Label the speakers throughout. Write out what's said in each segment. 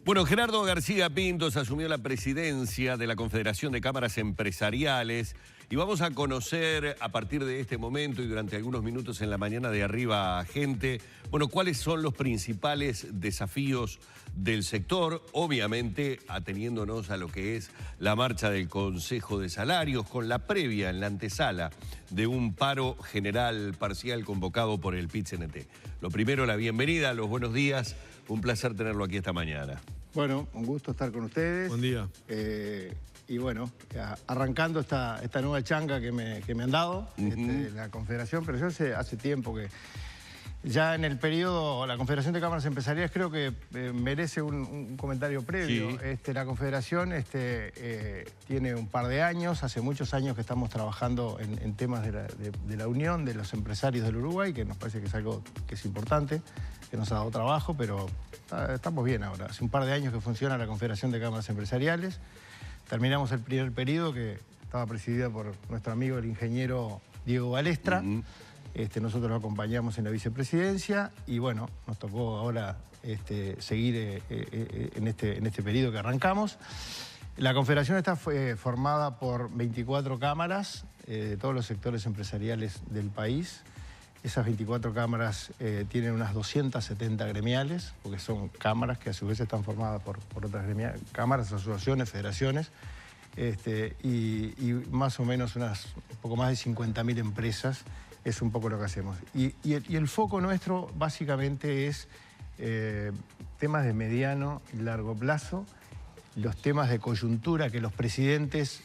Speaker 1: Bueno, Gerardo García Pintos asumió la presidencia de la Confederación de Cámaras Empresariales y vamos a conocer a partir de este momento y durante algunos minutos en la mañana de Arriba Gente, bueno, cuáles son los principales desafíos del sector, obviamente ateniéndonos a lo que es la marcha del Consejo de Salarios con la previa en la antesala de un paro general parcial convocado por el PIT-CNT. Lo primero, la bienvenida, los buenos días, un placer tenerlo aquí esta mañana.
Speaker 2: Bueno, un gusto estar con ustedes.
Speaker 3: Buen día.
Speaker 2: Y bueno, arrancando esta nueva changa que me han dado, la Confederación, pero yo hace tiempo que ya en el periodo, la Confederación de Cámaras Empresariales creo que merece un comentario previo. Sí. La Confederación tiene un par de años, hace muchos años que estamos trabajando en temas de la unión de los empresarios del Uruguay, que nos parece que es algo que es importante, que nos ha dado trabajo, pero estamos bien ahora. Hace un par de años que funciona la Confederación de Cámaras Empresariales. Terminamos el primer periodo que estaba presidida por nuestro amigo el ingeniero Diego Balestra. Nosotros lo acompañamos en la vicepresidencia y bueno, nos tocó ahora seguir en este periodo que arrancamos. La Confederación está formada por 24 cámaras de todos los sectores empresariales del país. Esas 24 cámaras tienen unas 270 gremiales, porque son cámaras que a su vez están formadas por otras cámaras, asociaciones, federaciones, y más o menos un poco más de 50.000 empresas, es un poco lo que hacemos. Y el foco nuestro básicamente es temas de mediano y largo plazo, los temas de coyuntura que los presidentes,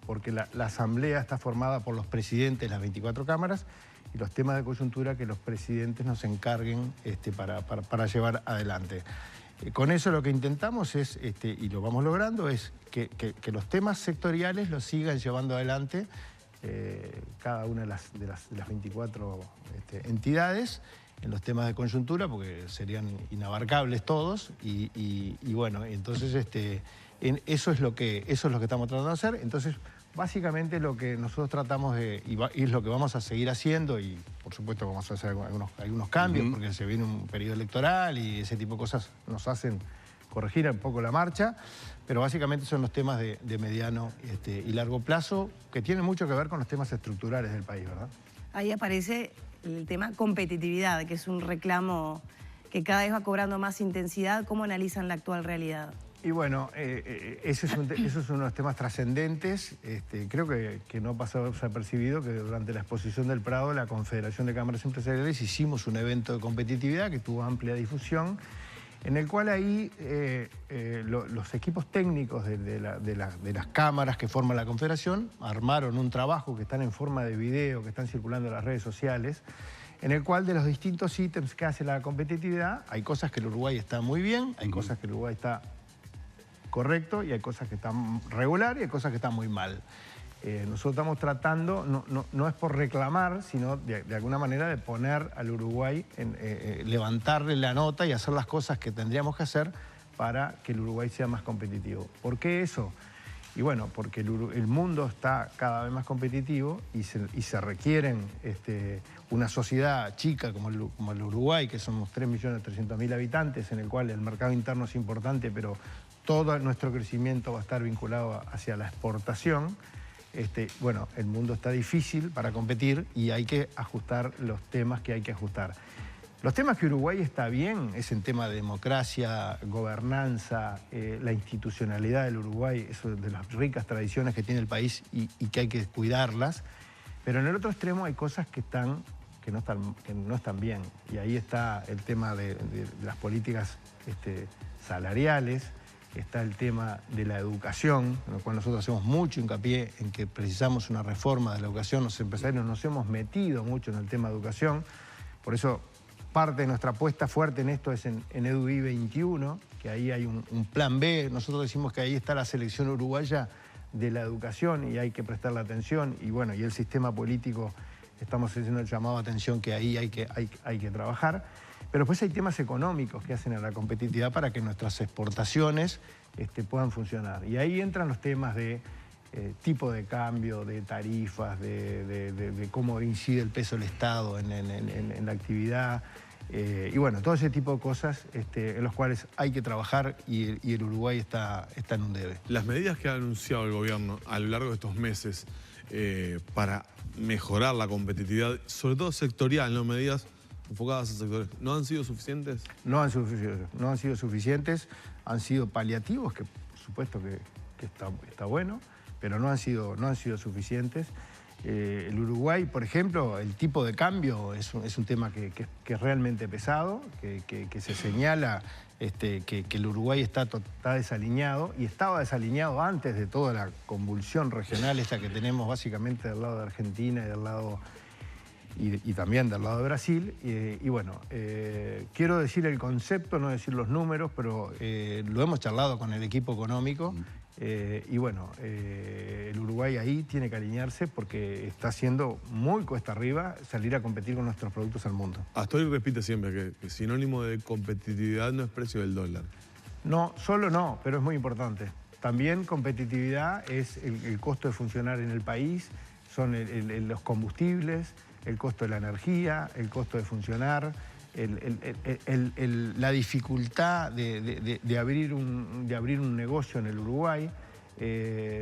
Speaker 2: porque la asamblea está formada por los presidentes de las 24 cámaras, y los temas de coyuntura que los presidentes nos encarguen para llevar adelante. Con eso lo que intentamos es, y lo vamos logrando, es que los temas sectoriales los sigan llevando adelante cada una de las 24 entidades en los temas de coyuntura, porque serían inabarcables todos, y bueno, entonces eso es lo que estamos tratando de hacer. Entonces, básicamente lo que nosotros tratamos de, y es lo que vamos a seguir haciendo, y por supuesto vamos a hacer algunos cambios, porque se viene un periodo electoral y ese tipo de cosas nos hacen corregir un poco la marcha, pero básicamente son los temas de mediano y largo plazo, que tienen mucho que ver con los temas estructurales del país, ¿verdad? Ahí aparece el tema competitividad, que es un reclamo que cada vez va cobrando más intensidad. ¿Cómo analizan la actual realidad? Y bueno, eso es uno de los temas trascendentes. Creo que no ha pasado desapercibido que durante la exposición del Prado, la Confederación de Cámaras Empresariales, hicimos un evento de competitividad que tuvo amplia difusión, en el cual ahí los equipos técnicos de las cámaras que forman la Confederación armaron un trabajo que están en forma de video, que están circulando en las redes sociales, en el cual de los distintos ítems que hace la competitividad, hay cosas que el Uruguay está muy bien, hay cosas que el Uruguay está correcto, y hay cosas que están regular y hay cosas que están muy mal. Nosotros estamos tratando, no es por reclamar, sino de alguna manera de poner al Uruguay, levantarle la nota y hacer las cosas que tendríamos que hacer para que el Uruguay sea más competitivo. ¿Por qué eso? Y bueno, porque el mundo está cada vez más competitivo y se requieren una sociedad chica como el Uruguay, que somos 3.300.000 habitantes, en el cual el mercado interno es importante, pero todo nuestro crecimiento va a estar vinculado hacia la exportación. Bueno, el mundo está difícil para competir y hay que ajustar los temas que hay que ajustar. Los temas que Uruguay está bien es el tema de democracia, gobernanza, la institucionalidad del Uruguay, eso de las ricas tradiciones que tiene el país y que hay que cuidarlas. Pero en el otro extremo hay cosas que no están bien. Y ahí está el tema de las políticas salariales, está el tema de la educación, en lo cual nosotros hacemos mucho hincapié en que precisamos una reforma de la educación. Los empresarios nos hemos metido mucho en el tema de educación, por eso parte de nuestra apuesta fuerte en esto es en EduI 21, que ahí hay un plan B. Nosotros decimos que ahí está la selección uruguaya de la educación y hay que prestarle atención, y bueno, y el sistema político, estamos haciendo el llamado a atención que ahí hay que trabajar. Pero después hay temas económicos que hacen a la competitividad para que nuestras exportaciones puedan funcionar. Y ahí entran los temas de tipo de cambio, de tarifas, de cómo incide el peso del Estado en la actividad, Y bueno, todo ese tipo de cosas en los cuales hay que trabajar y el Uruguay está en un debe.
Speaker 3: Las medidas que ha anunciado el gobierno a lo largo de estos meses para mejorar la competitividad, sobre todo sectorial, ¿no? Medidas enfocadas a sectores, ¿no han sido suficientes?
Speaker 2: No han sido suficientes, han sido paliativos, que por supuesto que está bueno, pero no han sido suficientes. El Uruguay, por ejemplo, el tipo de cambio es un tema que es realmente pesado, que se señala que el Uruguay está desalineado, y estaba desalineado antes de toda la convulsión regional esta que tenemos básicamente del lado de Argentina y del lado y también del lado de Brasil. Y bueno, quiero decir el concepto, no decir los números, pero lo hemos charlado con el equipo económico. Y bueno, el Uruguay ahí tiene que alinearse porque está siendo muy cuesta arriba salir a competir con nuestros productos al mundo.
Speaker 3: Astori repite siempre que sinónimo de competitividad no es precio del dólar.
Speaker 2: No, solo no, pero es muy importante. También competitividad es el costo de funcionar en el país, son los combustibles, el costo de la energía, el costo de funcionar, la dificultad de abrir un negocio en el Uruguay.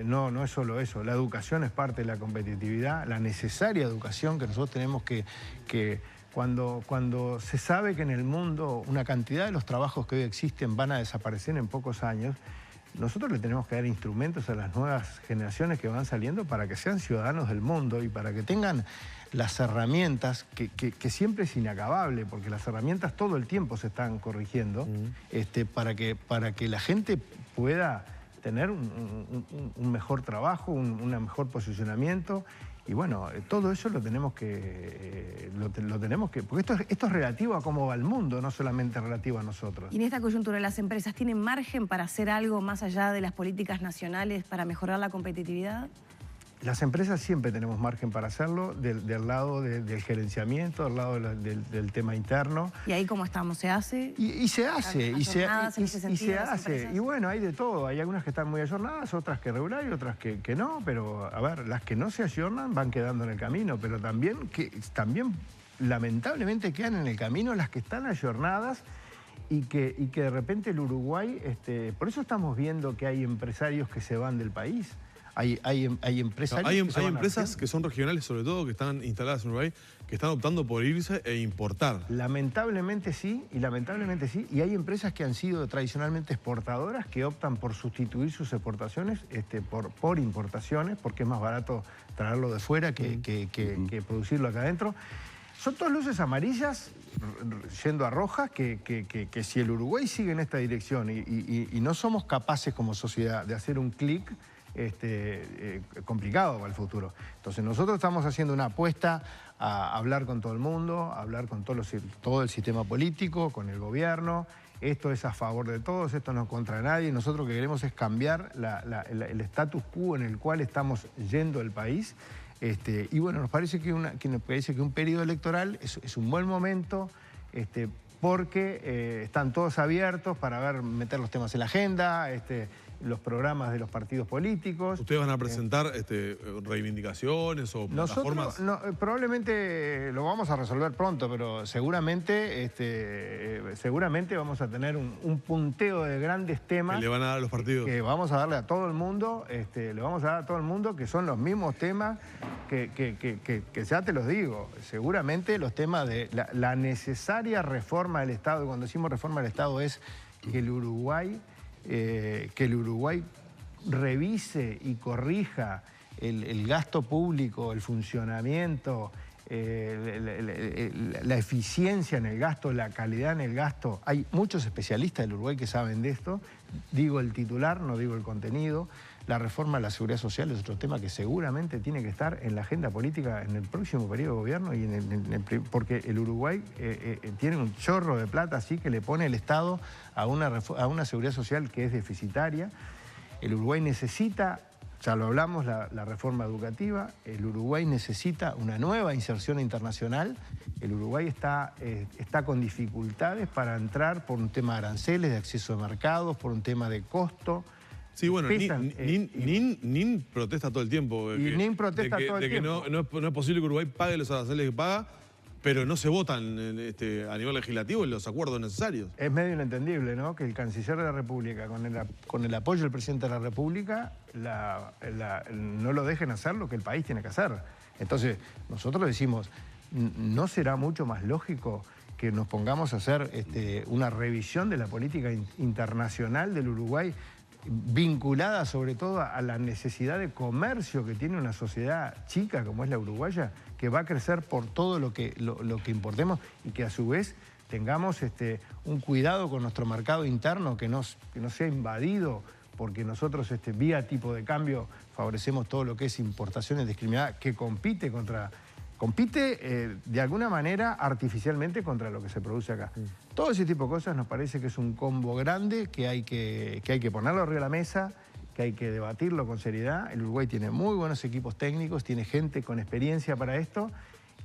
Speaker 2: No es solo eso, la educación es parte de la competitividad, la necesaria educación que nosotros tenemos que cuando se sabe que en el mundo una cantidad de los trabajos que hoy existen van a desaparecer en pocos años, nosotros le tenemos que dar instrumentos a las nuevas generaciones que van saliendo para que sean ciudadanos del mundo y para que tengan las herramientas, que siempre es inacabable, porque las herramientas todo el tiempo se están corrigiendo, para que la gente pueda tener un mejor trabajo, un mejor posicionamiento. Y bueno, todo eso lo tenemos que porque esto es relativo a cómo va el mundo, no solamente relativo a nosotros.
Speaker 4: Y en esta coyuntura, ¿las empresas tienen margen para hacer algo más allá de las políticas nacionales para mejorar la competitividad?
Speaker 2: Las empresas siempre tenemos margen para hacerlo, del lado del gerenciamiento, del lado del tema interno.
Speaker 4: ¿Y ahí cómo estamos? ¿Se hace?
Speaker 2: Y se hace, y se
Speaker 4: hace.
Speaker 2: Y bueno, hay de todo. Hay algunas que están muy ayornadas, otras que regular y otras que no. Pero, a ver, las que no se ayornan van quedando en el camino. Pero también lamentablemente quedan en el camino las que están ayornadas y que de repente el Uruguay... por eso estamos viendo que hay empresarios que se van del país. Hay empresarios
Speaker 3: hay empresas que son regionales, sobre todo, que están instaladas en Uruguay, que están optando por irse e importar.
Speaker 2: Lamentablemente sí. Y hay empresas que han sido tradicionalmente exportadoras que optan por sustituir sus exportaciones por importaciones, porque es más barato traerlo de fuera que producirlo acá adentro. Son todas luces amarillas yendo a rojas que si el Uruguay sigue en esta dirección y no somos capaces como sociedad de hacer un clic, complicado para el futuro. Entonces nosotros estamos haciendo una apuesta a hablar con todo el mundo, a hablar con todo el sistema político, con el gobierno. Esto es a favor de todos, esto no es contra nadie. Nosotros lo que queremos es cambiar el status quo en el cual estamos yendo el país. Y bueno, nos parece que un periodo electoral es un buen momento, porque están todos abiertos para meter los temas en la agenda, los programas de los partidos políticos.
Speaker 3: ¿Ustedes van a presentar reivindicaciones o plataformas?
Speaker 2: Probablemente lo vamos a resolver pronto, pero seguramente vamos a tener un punteo de grandes temas.
Speaker 3: ¿Que le van a dar a los partidos?
Speaker 2: Que vamos a darle a todo el mundo, que son los mismos temas que ya te los digo. Seguramente los temas de la necesaria reforma del Estado, y cuando decimos reforma del Estado es que el Uruguay revise y corrija el gasto público, el funcionamiento, la eficiencia en el gasto, la calidad en el gasto. Hay muchos especialistas del Uruguay que saben de esto. Digo el titular, no digo el contenido. La reforma de la seguridad social es otro tema que seguramente tiene que estar en la agenda política en el próximo periodo de gobierno, porque el Uruguay tiene un chorro de plata así que le pone el Estado a una seguridad social que es deficitaria. El Uruguay necesita, ya lo hablamos, la reforma educativa. El Uruguay necesita una nueva inserción internacional. El Uruguay está con dificultades para entrar por un tema de aranceles, de acceso a mercados, por un tema de costo.
Speaker 3: Sí, bueno, NIN protesta todo el tiempo.
Speaker 2: NIN protesta todo el tiempo.
Speaker 3: No es posible que Uruguay pague los aranceles que paga, pero no se votan a nivel legislativo en los acuerdos necesarios.
Speaker 2: Es medio inentendible, ¿no?, que el canciller de la República, con el apoyo del presidente de la República, no lo dejen hacer lo que el país tiene que hacer. Entonces, nosotros decimos, ¿no será mucho más lógico que nos pongamos a hacer una revisión de la política internacional del Uruguay, vinculada sobre todo a la necesidad de comercio que tiene una sociedad chica como es la uruguaya, que va a crecer por todo lo que importemos, y que a su vez tengamos un cuidado con nuestro mercado interno, que no sea invadido, porque nosotros vía tipo de cambio favorecemos todo lo que es importaciones discriminadas, que compite de alguna manera artificialmente contra lo que se produce acá. Todo ese tipo de cosas nos parece que es un combo grande que hay que ponerlo arriba de la mesa, que hay que debatirlo con seriedad. El Uruguay tiene muy buenos equipos técnicos, tiene gente con experiencia para esto,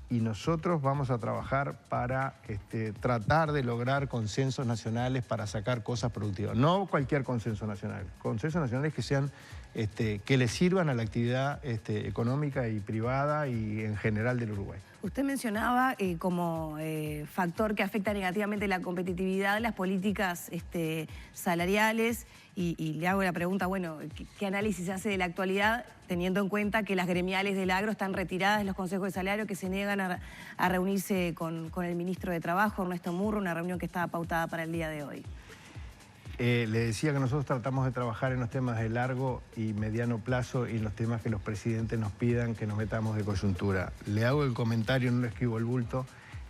Speaker 2: y nosotros vamos a trabajar para tratar de lograr consensos nacionales para sacar cosas productivas. No cualquier consenso nacional, consensos nacionales que sean que le sirvan a la actividad económica y privada y en general del Uruguay.
Speaker 4: Usted mencionaba como factor que afecta negativamente la competitividad, las políticas salariales, y le hago la pregunta, bueno, ¿qué análisis se hace de la actualidad, teniendo en cuenta que las gremiales del agro están retiradas de los consejos de salario, que se niegan a reunirse con el ministro de Trabajo, Ernesto Murro, una reunión que estaba pautada para el día de hoy?
Speaker 2: Le decía que nosotros tratamos de trabajar en los temas de largo y mediano plazo y en los temas que los presidentes nos pidan que nos metamos de coyuntura. Le hago el comentario, no le escribo el bulto,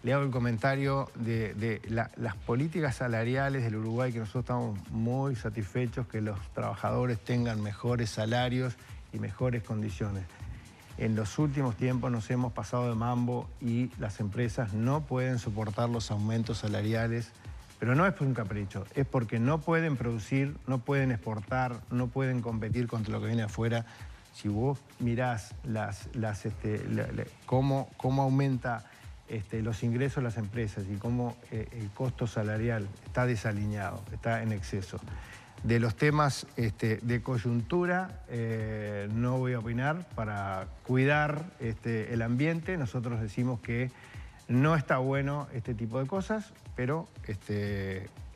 Speaker 2: le hago el comentario de las políticas salariales del Uruguay, que nosotros estamos muy satisfechos que los trabajadores tengan mejores salarios y mejores condiciones. En los últimos tiempos nos hemos pasado de mambo y las empresas no pueden soportar los aumentos salariales. Pero no es por un capricho, es porque no pueden producir, no pueden exportar, no pueden competir contra lo que viene afuera. Si vos mirás cómo aumenta los ingresos de las empresas y cómo el costo salarial está desalineado, está en exceso. De los temas de coyuntura no voy a opinar. Para cuidar el ambiente, nosotros decimos que no está bueno este tipo de cosas, pero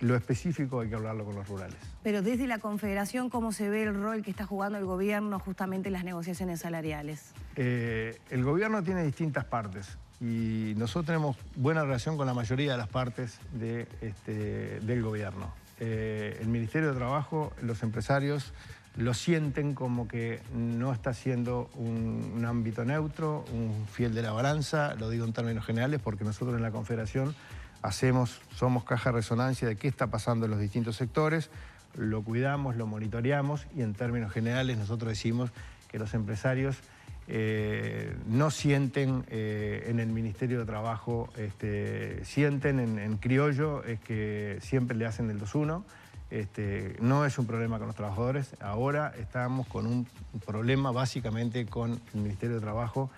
Speaker 2: lo específico hay que hablarlo con los rurales.
Speaker 4: Pero desde la Confederación, ¿cómo se ve el rol que está jugando el gobierno justamente en las negociaciones salariales?
Speaker 2: El gobierno tiene distintas partes y nosotros tenemos buena relación con la mayoría de las partes del gobierno. El Ministerio de Trabajo, los empresarios lo sienten como que no está siendo un ámbito neutro, un fiel de la balanza, lo digo en términos generales, porque nosotros en la Confederación somos caja de resonancia de qué está pasando en los distintos sectores, lo cuidamos, lo monitoreamos, y en términos generales nosotros decimos que los empresarios no sienten en el Ministerio de Trabajo, sienten en criollo, es que siempre le hacen el 2-1. No es un problema con los trabajadores. Ahora estamos con un problema básicamente con el Ministerio de Trabajo,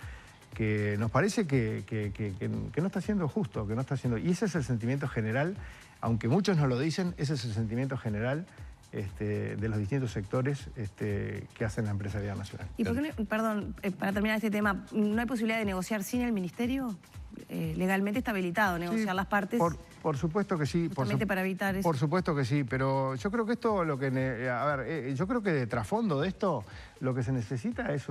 Speaker 2: que nos parece que no está siendo justo, que no está siendo... Y ese es el sentimiento general, aunque muchos no lo dicen, ese es el sentimiento general de los distintos sectores que hacen la empresariedad nacional.
Speaker 4: ¿Y por qué no, perdón, para terminar este tema, no hay posibilidad de negociar sin el Ministerio? Legalmente está habilitado negociar las partes.
Speaker 2: Por supuesto que sí.
Speaker 4: Justamente para evitar eso.
Speaker 2: Por supuesto que sí, pero yo creo que esto, yo creo que de trasfondo de esto, lo que se necesita es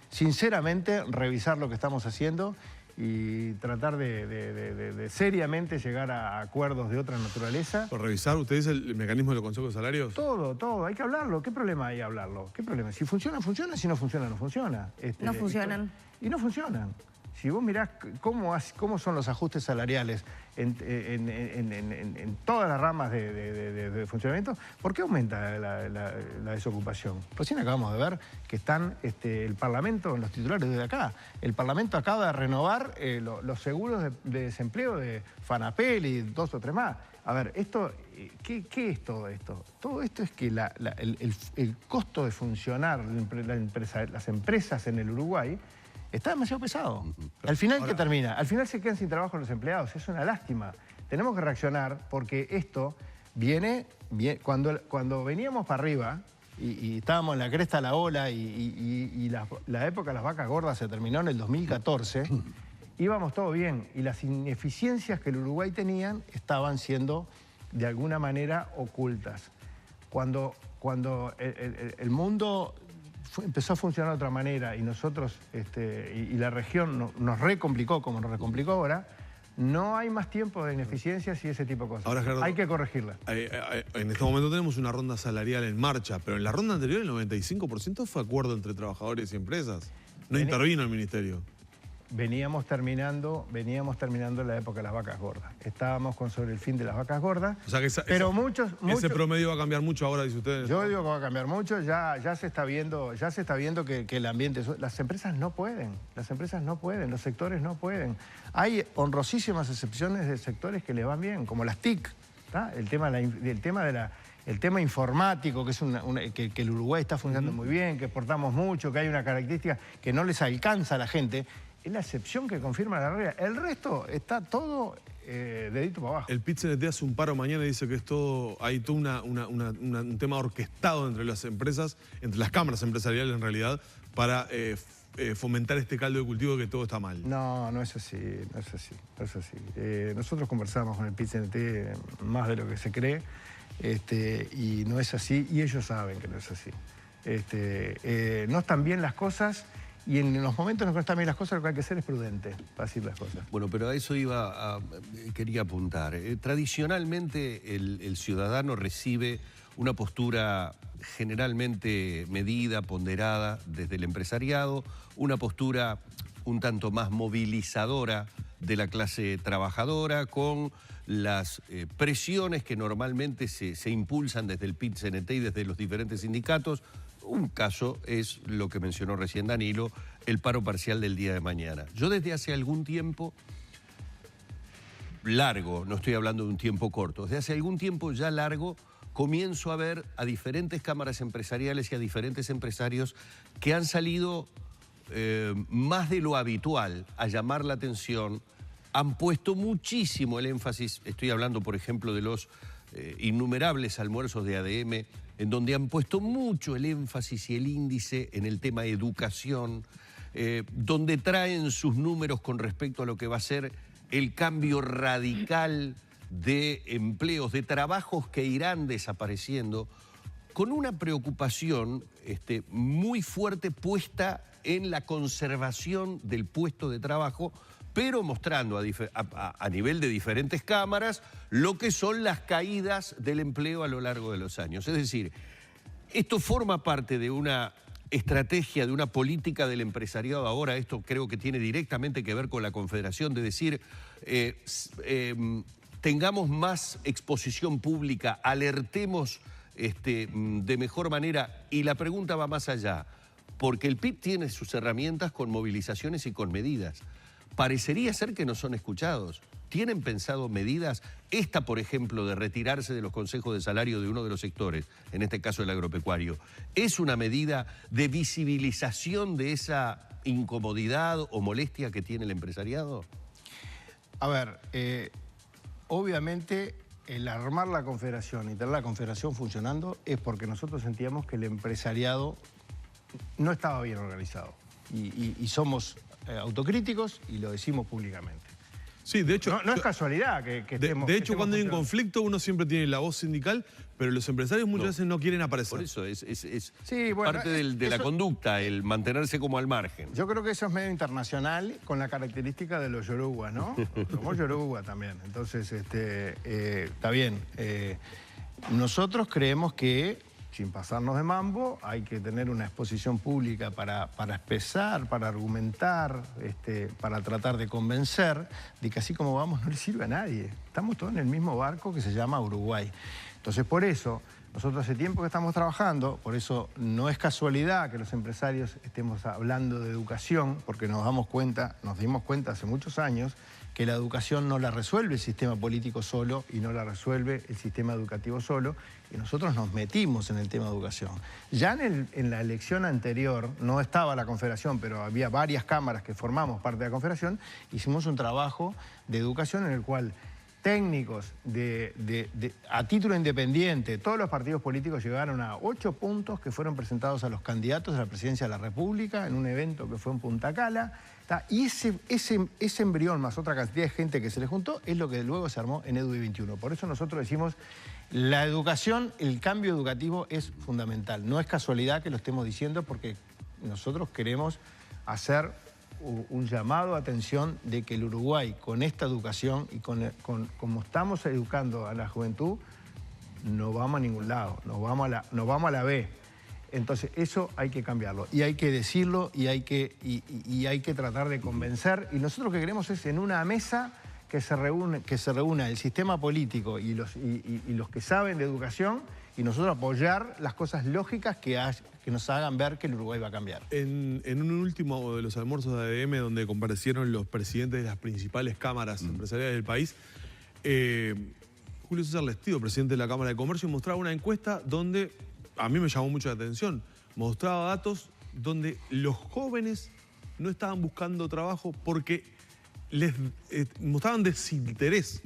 Speaker 2: sinceramente revisar lo que estamos haciendo y tratar de seriamente llegar a acuerdos de otra naturaleza.
Speaker 3: ¿Por revisar, usted dice, el mecanismo de los consejos de salarios?
Speaker 2: Todo, hay que hablarlo. ¿Qué problema hay hablarlo? ¿Qué problema? Si funciona, funciona, si no funciona, no funciona.
Speaker 4: No funcionan.
Speaker 2: Y no funcionan. Si vos mirás cómo son los ajustes salariales en todas las ramas de funcionamiento, ¿por qué aumenta la desocupación? Recién acabamos de ver que están el Parlamento, los titulares de acá, el Parlamento acaba de renovar los seguros de desempleo de Fanapel y 2 o 3 más. A ver, ¿qué es todo esto? Todo esto es que el costo de funcionar las empresas en el Uruguay está demasiado pesado. Al final, ¿qué termina? Al final se quedan sin trabajo los empleados. Es una lástima. Tenemos que reaccionar porque esto viene cuando veníamos para arriba y estábamos en la cresta de la ola y la época de las vacas gordas se terminó en el 2014. íbamos todo bien y las ineficiencias que el Uruguay tenían estaban siendo de alguna manera ocultas. Cuando el mundo empezó a funcionar de otra manera y nosotros, y la región nos recomplicó como nos recomplicó ahora, no hay más tiempo de ineficiencias y ese tipo de cosas.
Speaker 3: Ahora, Gerardo,
Speaker 2: hay que corregirlas.
Speaker 3: En este momento tenemos una ronda salarial en marcha, pero en la ronda anterior el 95% fue acuerdo entre trabajadores y empresas. No intervino el ministerio.
Speaker 2: Veníamos terminando la época de las vacas gordas. Estábamos sobre el fin de las vacas gordas.
Speaker 3: O sea que ese promedio va a cambiar mucho ahora, dice usted.
Speaker 2: Yo digo que va a cambiar mucho. Ya se está viendo que el ambiente... Las empresas no pueden, los sectores no pueden. Hay honrosísimas excepciones de sectores que le van bien, como las TIC, ¿tá? El tema informático, que es que el Uruguay está funcionando muy bien, que exportamos mucho, que hay una característica que no les alcanza a la gente. Es la excepción que confirma la regla. El resto está todo dedito para abajo.
Speaker 3: El PIT-CNT hace un paro mañana y dice que hay todo un tema orquestado entre las empresas, entre las cámaras empresariales en realidad, para fomentar este caldo de cultivo de que todo está mal.
Speaker 2: No es así. Nosotros conversamos con el PIT-CNT más de lo que se cree, y no es así, y ellos saben que no es así. No están bien las cosas. Y en los momentos en los que no están bien las cosas, lo que hay que hacer es prudente para decir las cosas.
Speaker 1: Bueno, pero a eso quería apuntar. Tradicionalmente el ciudadano recibe una postura generalmente medida, ponderada desde el empresariado, una postura un tanto más movilizadora de la clase trabajadora, con las presiones que normalmente se impulsan desde el PIT-CNT y desde los diferentes sindicatos. Un caso es lo que mencionó recién Danilo, el paro parcial del día de mañana. Yo desde hace algún tiempo largo, no estoy hablando de un tiempo corto, desde hace algún tiempo ya largo, comienzo a ver a diferentes cámaras empresariales y a diferentes empresarios que han salido más de lo habitual a llamar la atención, han puesto muchísimo el énfasis, estoy hablando por ejemplo de los innumerables almuerzos de ADM, en donde han puesto mucho el énfasis y el índice en el tema educación, donde traen sus números con respecto a lo que va a ser el cambio radical de empleos, de trabajos que irán desapareciendo, con una preocupación muy fuerte puesta en la conservación del puesto de trabajo, pero mostrando a nivel de diferentes cámaras lo que son las caídas del empleo a lo largo de los años. Es decir, esto forma parte de una estrategia, de una política del empresariado ahora. Esto creo que tiene directamente que ver con la Confederación, de decir, tengamos más exposición pública, alertemos de mejor manera. Y la pregunta va más allá, porque el PIB tiene sus herramientas con movilizaciones y con medidas. Parecería ser que no son escuchados. ¿Tienen pensado medidas? Esta, por ejemplo, de retirarse de los consejos de salario de uno de los sectores, en este caso el agropecuario, ¿es una medida de visibilización de esa incomodidad o molestia que tiene el empresariado?
Speaker 2: A ver, obviamente el armar la confederación y tener la confederación funcionando es porque nosotros sentíamos que el empresariado no estaba bien organizado. Y somos autocríticos y lo decimos públicamente.
Speaker 3: Sí, de hecho...
Speaker 2: No es casualidad que estemos...
Speaker 3: De hecho, cuando hay un conflicto, uno siempre tiene la voz sindical, pero los empresarios muchas veces no quieren aparecer.
Speaker 1: Por eso es
Speaker 2: sí, bueno,
Speaker 1: parte de la conducta, el mantenerse como al margen.
Speaker 2: Yo creo que eso es medio internacional con la característica de los yoruba, ¿no? Somos yoruba también. Entonces, está bien. Nosotros creemos que, sin pasarnos de mambo, hay que tener una exposición pública para expresar, para argumentar, para tratar de convencer de que así como vamos no le sirve a nadie. Estamos todos en el mismo barco que se llama Uruguay. Entonces, por eso, nosotros hace tiempo que estamos trabajando, por eso no es casualidad que los empresarios estemos hablando de educación, porque nos dimos cuenta hace muchos años que la educación no la resuelve el sistema político solo y no la resuelve el sistema educativo solo, y nosotros nos metimos en el tema de educación. Ya en la elección anterior, no estaba la Confederación, pero había varias cámaras que formamos parte de la Confederación, hicimos un trabajo de educación en el cual técnicos a título independiente, todos los partidos políticos llegaron a 8 puntos que fueron presentados a los candidatos a la presidencia de la República en un evento que fue en Punta Cala, Y ese embrión más otra cantidad de gente que se le juntó es lo que luego se armó en EDUI 21. Por eso nosotros decimos, la educación, el cambio educativo es fundamental. No es casualidad que lo estemos diciendo porque nosotros queremos hacer un llamado a atención de que el Uruguay, con esta educación y como estamos educando a la juventud, no vamos a ningún lado, nos vamos a la B. Entonces eso hay que cambiarlo y hay que decirlo y hay que tratar de convencer. Y nosotros lo que queremos es en una mesa que se reúna el sistema político y los que saben de educación y nosotros apoyar las cosas lógicas que nos hagan ver que el Uruguay va a cambiar.
Speaker 3: En un último de los almuerzos de ADM, donde comparecieron los presidentes de las principales cámaras empresariales del país, Julio César Lestido, presidente de la Cámara de Comercio, mostraba una encuesta donde a mí me llamó mucho la atención. Mostraba datos donde los jóvenes no estaban buscando trabajo porque les mostraban desinterés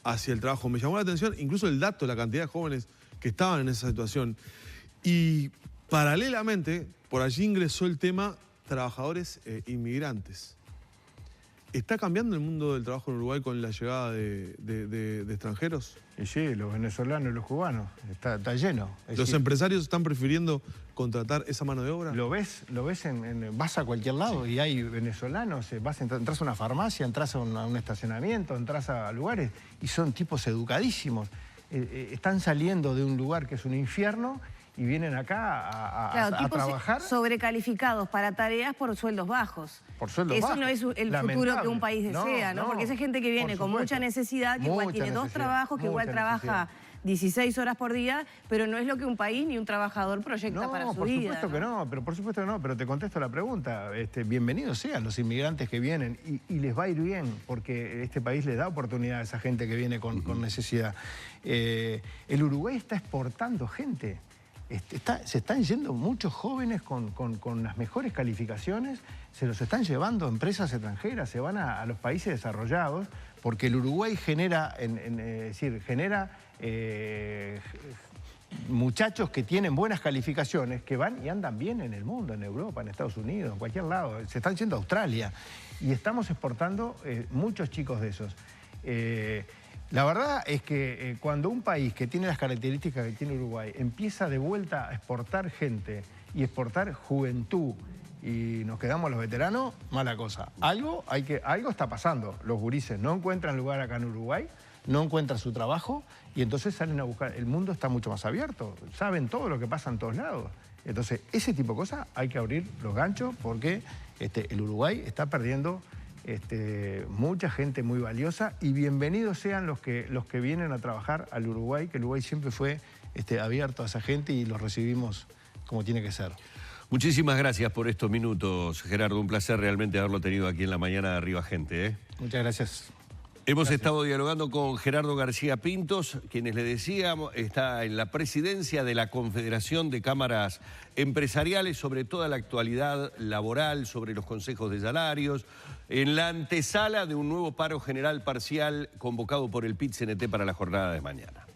Speaker 3: hacia el trabajo. Me llamó la atención incluso el dato, la cantidad de jóvenes que estaban en esa situación. Y paralelamente, por allí ingresó el tema trabajadores inmigrantes. ¿Está cambiando el mundo del trabajo en Uruguay con la llegada de extranjeros?
Speaker 2: Y sí, los venezolanos y los cubanos, está lleno.
Speaker 3: ¿Los empresarios están prefiriendo contratar esa mano de obra?
Speaker 2: Lo ves vas a cualquier lado y hay venezolanos, entras a una farmacia, entras a un estacionamiento, entras a lugares y son tipos educadísimos. Están saliendo de un lugar que es un infierno y vienen acá a trabajar.
Speaker 4: Sobrecalificados para tareas por sueldos bajos.
Speaker 2: Por sueldos bajos.
Speaker 4: Eso no es el futuro que un país desea, ¿no? Porque esa gente que viene con mucha necesidad, que igual tiene dos trabajos, que igual trabaja 16 horas por día, pero no es lo que un país ni un trabajador proyecta para su vida.
Speaker 2: Por supuesto que no, pero te contesto la pregunta. Bienvenidos sean los inmigrantes que vienen y les va a ir bien, porque este país les da oportunidad a esa gente que viene con necesidad. El Uruguay está exportando gente. Se están yendo muchos jóvenes con las mejores calificaciones, se los están llevando a empresas extranjeras, se van a los países desarrollados, porque el Uruguay genera muchachos que tienen buenas calificaciones, que van y andan bien en el mundo, en Europa, en Estados Unidos, en cualquier lado. Se están yendo a Australia y estamos exportando muchos chicos de esos. La verdad es que cuando un país que tiene las características que tiene Uruguay empieza de vuelta a exportar gente y exportar juventud y nos quedamos los veteranos, mala cosa. Algo está pasando. Los gurises no encuentran lugar acá en Uruguay, no encuentran su trabajo y entonces salen a buscar. El mundo está mucho más abierto, saben todo lo que pasa en todos lados. Entonces, ese tipo de cosas hay que abrir los ganchos porque el Uruguay está perdiendo mucha gente muy valiosa y bienvenidos sean los que vienen a trabajar al Uruguay, que el Uruguay siempre fue abierto a esa gente y los recibimos como tiene que ser.
Speaker 1: Muchísimas gracias por estos minutos, Gerardo. Un placer realmente haberlo tenido aquí en la mañana de Arriba Gente.
Speaker 2: Muchas gracias.
Speaker 1: Hemos estado dialogando con Gerardo García Pintos, quienes le decíamos, está en la presidencia de la Confederación de Cámaras Empresariales, sobre toda la actualidad laboral, sobre los consejos de salarios, en la antesala de un nuevo paro general parcial convocado por el PIT-CNT para la jornada de mañana.